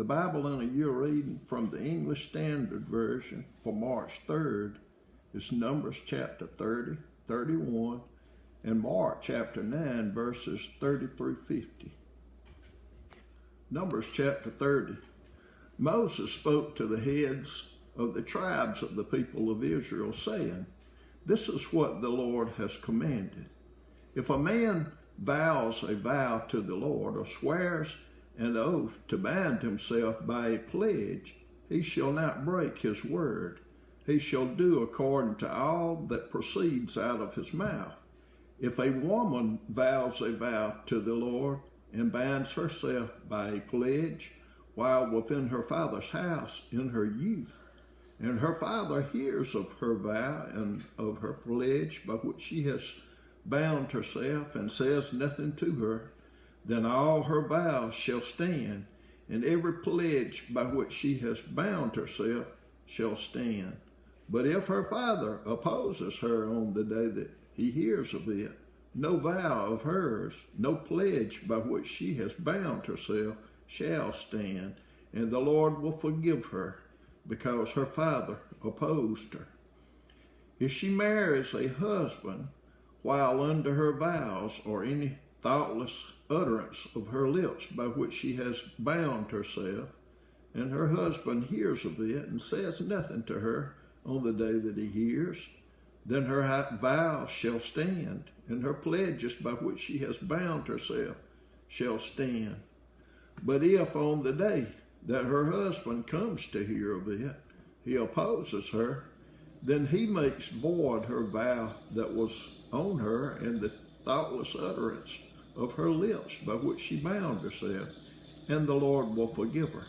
The Bible in a year reading from the English Standard Version for March 3rd is Numbers chapter 30, 31, and Mark chapter 9, verses 30 through 50. Numbers chapter 30. Moses spoke to the heads of the tribes of the people of Israel, saying, "This is what the Lord has commanded. If a man vows a vow to the Lord, or swears an oath to bind himself by a pledge, he shall not break his word. He shall do according to all that proceeds out of his mouth. If a woman vows a vow to the Lord and binds herself by a pledge while within her father's house in her youth, and her father hears of her vow and of her pledge by which she has bound herself, and says nothing to her, then all her vows shall stand, and every pledge by which she has bound herself shall stand. But if her father opposes her on the day that he hears of it, no vow of hers, no pledge by which she has bound herself shall stand, and the Lord will forgive her, because her father opposed her. If she marries a husband while under her vows, or any thoughtless utterance of her lips by which she has bound herself, and her husband hears of it and says nothing to her on the day that he hears, then her vow shall stand, and her pledges by which she has bound herself shall stand. But if on the day that her husband comes to hear of it, he opposes her, then he makes void her vow that was on her, and the thoughtless utterance of her lips by which she bound herself, and the Lord will forgive her.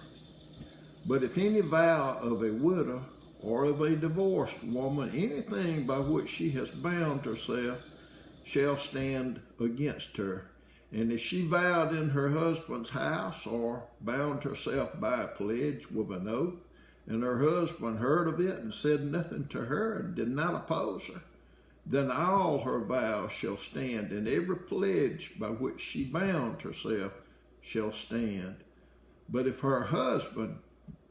But if any vow of a widow or of a divorced woman, anything by which she has bound herself, shall stand against her. And if she vowed in her husband's house, or bound herself by a pledge with an oath, and her husband heard of it and said nothing to her and did not oppose her, then all her vows shall stand, and every pledge by which she bound herself shall stand. But if her husband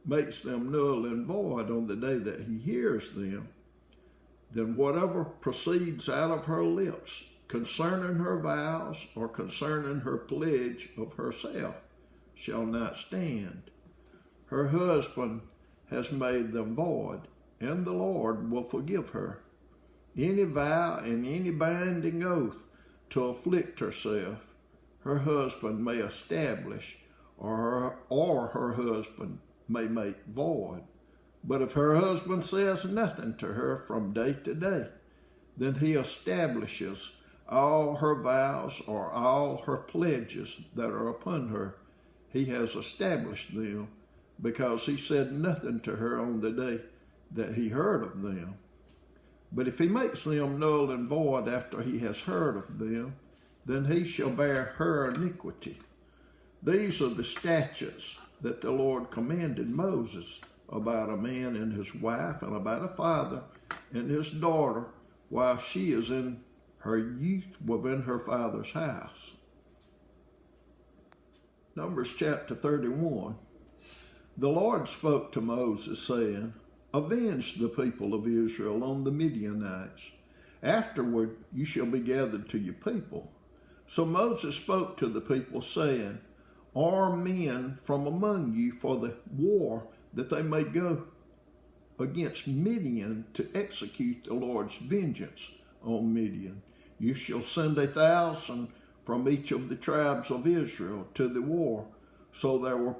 makes them null and void on the day that he hears them, then whatever proceeds out of her lips concerning her vows or concerning her pledge of herself shall not stand. Her husband has made them void, and the Lord will forgive her. Any vow and any binding oath to afflict herself, her husband may establish, or her husband may make void. But if her husband says nothing to her from day to day, then he establishes all her vows or all her pledges that are upon her. He has established them, because he said nothing to her on the day that he heard of them. But if he makes them null and void after he has heard of them, then he shall bear her iniquity. These are the statutes that the Lord commanded Moses about a man and his wife, and about a father and his daughter while she is in her youth within her father's house. Numbers chapter 31. The Lord spoke to Moses, saying, "Avenge the people of Israel on the Midianites. Afterward you shall be gathered to your people." So Moses spoke to the people, saying, "Arm men from among you for the war, that they may go against Midian to execute the Lord's vengeance on Midian. You shall send 1,000 from each of the tribes of Israel to the war." So there were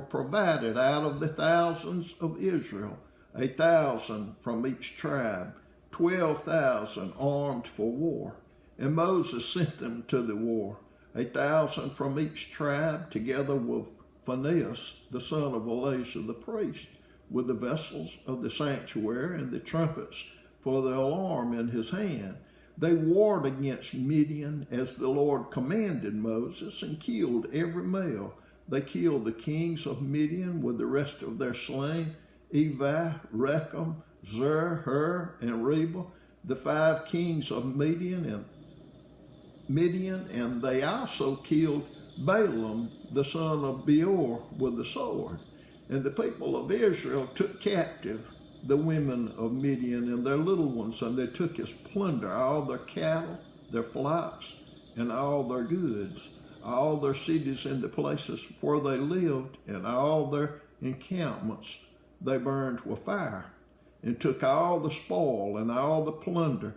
provided out of the thousands of Israel 1,000 from each tribe, 12,000 armed for war. And Moses sent them to the war, 1,000 from each tribe, together with Phinehas, the son of Eleazar the priest, with the vessels of the sanctuary and the trumpets for the alarm in his hand. They warred against Midian as the Lord commanded Moses, and killed every male. They killed the kings of Midian with the rest of their slain, Evi, Rechem, Zur, Hur, and Reba, the 5 kings of Midian, and they also killed Balaam, the son of Beor, with the sword. And the people of Israel took captive the women of Midian and their little ones, and they took as plunder all their cattle, their flocks, and all their goods, all their cities and the places where they lived, and all their encampments they burned with fire, and took all the spoil and all the plunder,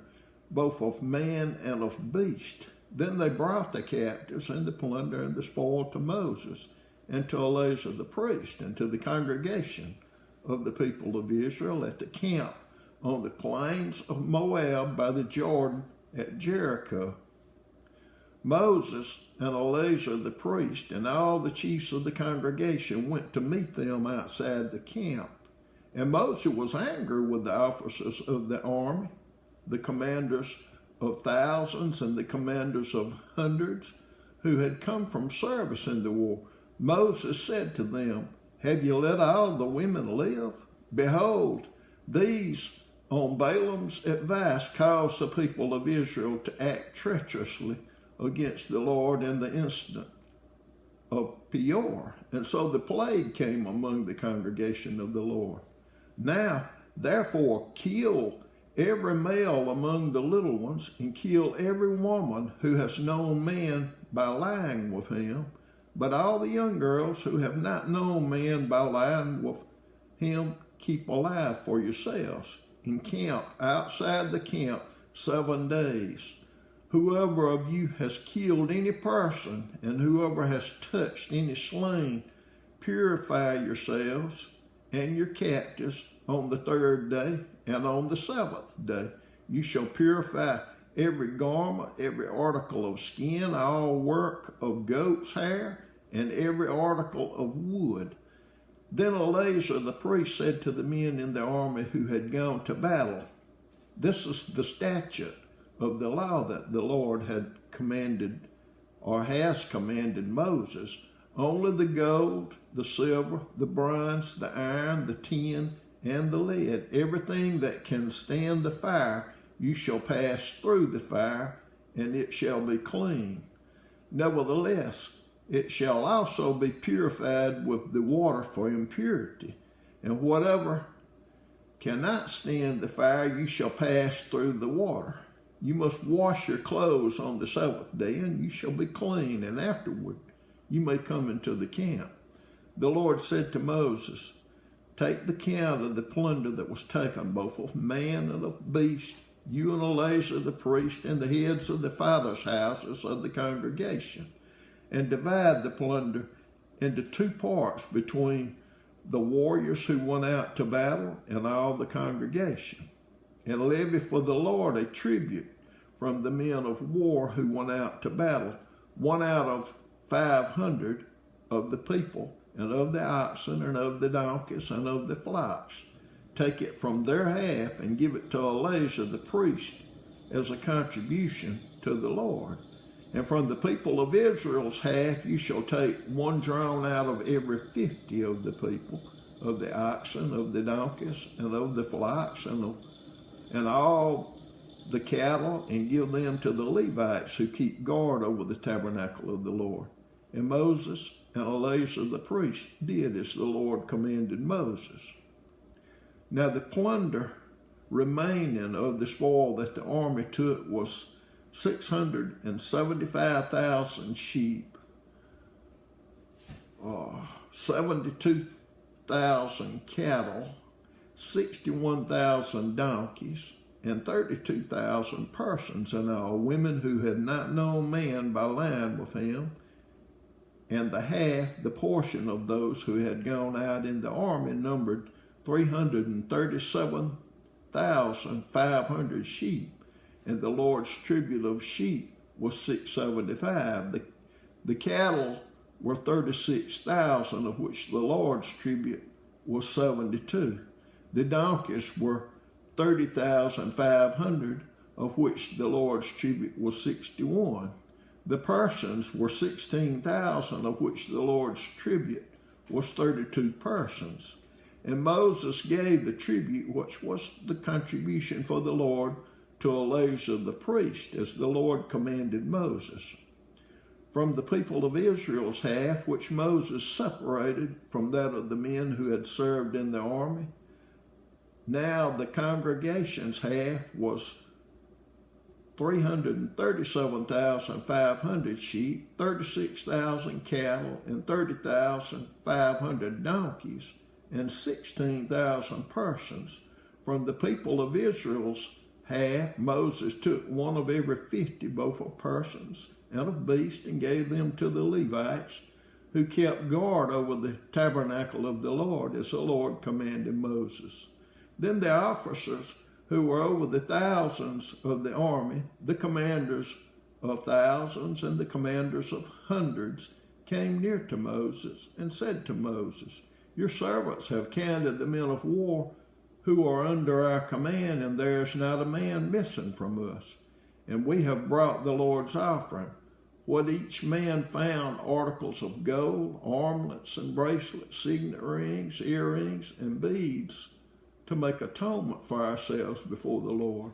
both of man and of beast. Then they brought the captives and the plunder and the spoil to Moses and to Eleazar the priest and to the congregation of the people of Israel at the camp on the plains of Moab by the Jordan at Jericho. Moses and Eleazar the priest and all the chiefs of the congregation went to meet them outside the camp. And Moses was angry with the officers of the army, the commanders of thousands and the commanders of hundreds, who had come from service in the war. Moses said to them, "Have you let all the women live? Behold, these on Balaam's advice caused the people of Israel to act treacherously against the Lord in the incident of Peor. And so the plague came among the congregation of the Lord. Now, therefore, kill every male among the little ones, and kill every woman who has known man by lying with him. But all the young girls who have not known man by lying with him, keep alive for yourselves. Encamp outside the camp 7 days. Whoever of you has killed any person, and whoever has touched any slain, purify yourselves and your captives on the 3rd day, and on the 7th day you shall purify every garment, every article of skin, all work of goat's hair, and every article of wood." Then Eleazar the priest said to the men in the army who had gone to battle, "This is the statute of the law that the Lord had commanded, or has commanded Moses. Only the gold, the silver, the bronze, the iron, the tin, and the lead, everything that can stand the fire, you shall pass through the fire, and it shall be clean. Nevertheless, it shall also be purified with the water for impurity. And whatever cannot stand the fire, you shall pass through the water. You must wash your clothes on the 7th day, and you shall be clean, and afterward you may come into the camp." The Lord said to Moses, "Take the count of the plunder that was taken, both of man and of beast, you and Eleazar the priest, and the heads of the fathers' houses of the congregation, and divide the plunder into 2 parts between the warriors who went out to battle and all the congregation. And levy for the Lord a tribute from the men of war who went out to battle, 1 out of 500 of the people, and of the oxen, and of the donkeys, and of the flocks. Take it from their half, and give it to Eleazar the priest as a contribution to the Lord. And from the people of Israel's half you shall take 1 drawn out of every 50 of the people, of the oxen, of the donkeys, and of the flocks, and all the cattle, and give them to the Levites who keep guard over the tabernacle of the Lord." And Moses and Eleazar the priest did as the Lord commanded Moses. Now the plunder remaining of the spoil that the army took was 675,000 sheep, 72,000 cattle, 61,000 donkeys, and 32,000 persons in all, women who had not known man by lying with him, and the portion of those who had gone out in the army numbered 337,500 sheep, and the Lord's tribute of sheep was 675. The cattle were 36,000, of which the Lord's tribute was 72. The donkeys were 30,500, of which the Lord's tribute was 61. The persons were 16,000, of which the Lord's tribute was 32 persons. And Moses gave the tribute, which was the contribution for the Lord, to Eleazar the priest, as the Lord commanded Moses. from the people of Israel's half, which Moses separated from that of the men who had served in the army. Now the congregation's half was 337,500 sheep, 36,000 cattle, and 30,500 donkeys, and 16,000 persons. From the people of Israel's half, Moses took one of every 50, both of persons and of beasts, and gave them to the Levites, who kept guard over the tabernacle of the Lord, as the Lord commanded Moses. Then the officers who were over the thousands of the army, the commanders of thousands and the commanders of hundreds, came near to Moses and said to Moses, "Your servants have counted the men of war who are under our command, and there is not a man missing from us. And we have brought the Lord's offering. What each man found, articles of gold, armlets and bracelets, signet rings, earrings, and beads, to make atonement for ourselves before the Lord."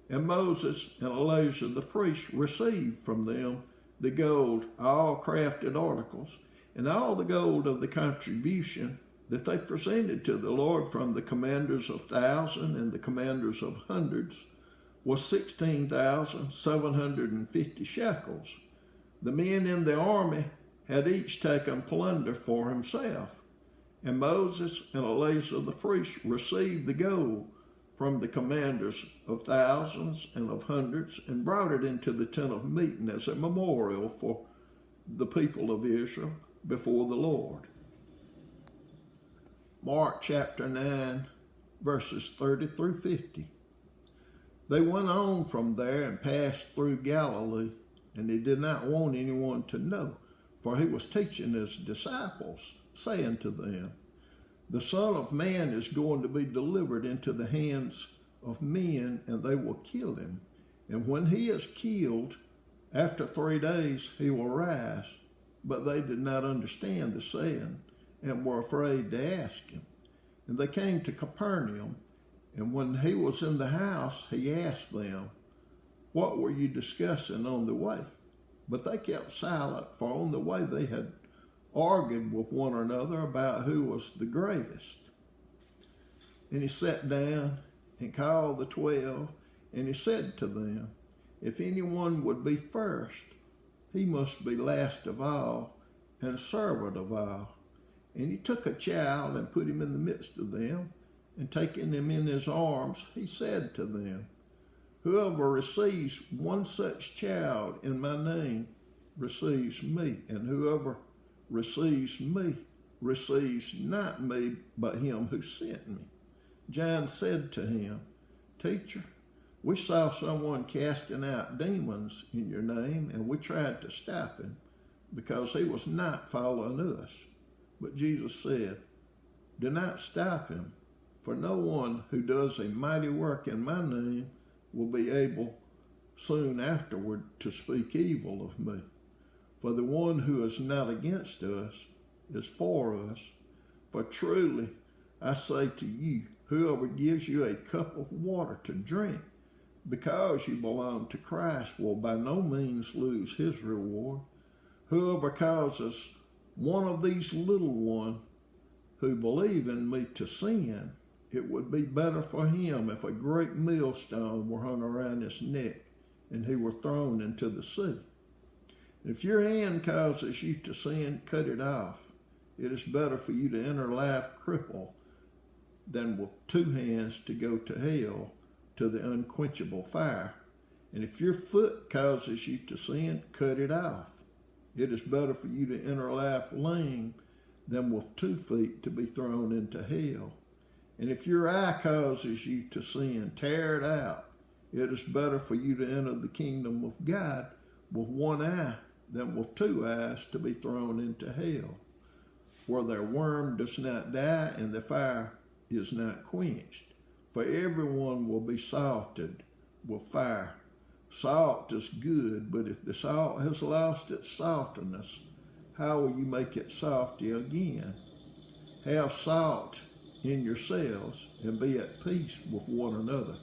And Moses and Eleazar the priest received from them the gold, all crafted articles, and all the gold of the contribution that they presented to the Lord from the commanders of thousands and the commanders of hundreds was 16,750 shekels. The men in the army had each taken plunder for himself. And Moses and Eleazar the priest received the gold from the commanders of thousands and of hundreds, and brought it into the tent of meeting as a memorial for the people of Israel before the Lord. Mark chapter 9, verses 30 through 50. They went on from there and passed through Galilee, and he did not want anyone to know, for he was teaching his disciples, saying to them, "The Son of Man is going to be delivered into the hands of men, and they will kill him. And when he is killed, after 3 days he will rise." But they did not understand the saying, and were afraid to ask him. And they came to Capernaum, and when he was in the house, he asked them, "What were you discussing on the way?" But they kept silent, for on the way they had argued with one another about who was the greatest. And he sat down and called the 12, and he said to them, "If anyone would be first, he must be last of all and servant of all." And he took a child and put him in the midst of them, and taking him in his arms, he said to them, "Whoever receives one such child in my name receives me, and whoever receives me receives not me, but him who sent me." John said to him, "Teacher, we saw someone casting out demons in your name, and we tried to stop him, because he was not following us." But Jesus said, "Do not stop him, for no one who does a mighty work in my name will be able soon afterward to speak evil of me. For the one who is not against us is for us. For truly I say to you, whoever gives you a cup of water to drink, because you belong to Christ, will by no means lose his reward. Whoever causes one of these little ones who believe in me to sin, it would be better for him if a great millstone were hung around his neck and he were thrown into the sea. If your hand causes you to sin, cut it off. It is better for you to enter life crippled than with 2 hands to go to hell, to the unquenchable fire. And if your foot causes you to sin, cut it off. It is better for you to enter life lame than with 2 feet to be thrown into hell. And if your eye causes you to sin, tear it out. It is better for you to enter the kingdom of God with 1 eye than with 2 eyes to be thrown into hell, where their worm does not die and the fire is not quenched. For everyone will be salted with fire. Salt is good, but if the salt has lost its saltiness, how will you make it salty again? Have salt in yourselves and be at peace with one another.